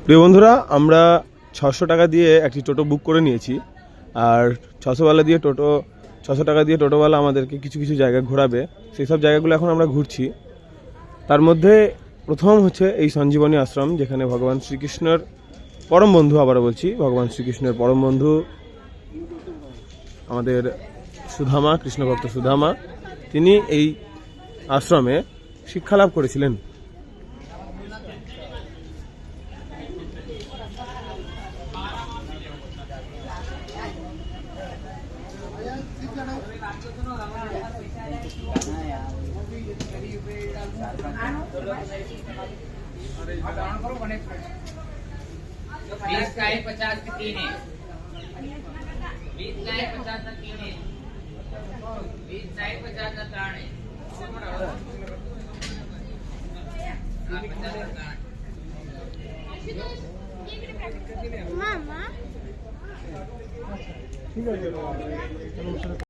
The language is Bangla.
প্রিয় বন্ধুরা, আমরা 600 টাকা দিয়ে একটি টোটো বুক করে নিয়েছি। আর 600 টাকা দিয়ে টোটোওয়ালা আমাদেরকে কিছু কিছু জায়গা ঘোরাবে। সেই সব জায়গাগুলো এখন আমরা ঘুরছি। তার মধ্যে প্রথম হচ্ছে এই সঞ্জীবনী আশ্রম, যেখানে ভগবান শ্রীকৃষ্ণের পরম বন্ধু, আবারও বলছি, ভগবান শ্রীকৃষ্ণের পরম বন্ধু আমাদের সুধামা, কৃষ্ণভক্ত সুধামা, তিনি এই আশ্রমে শিক্ষালাভ করেছিলেন। Mama.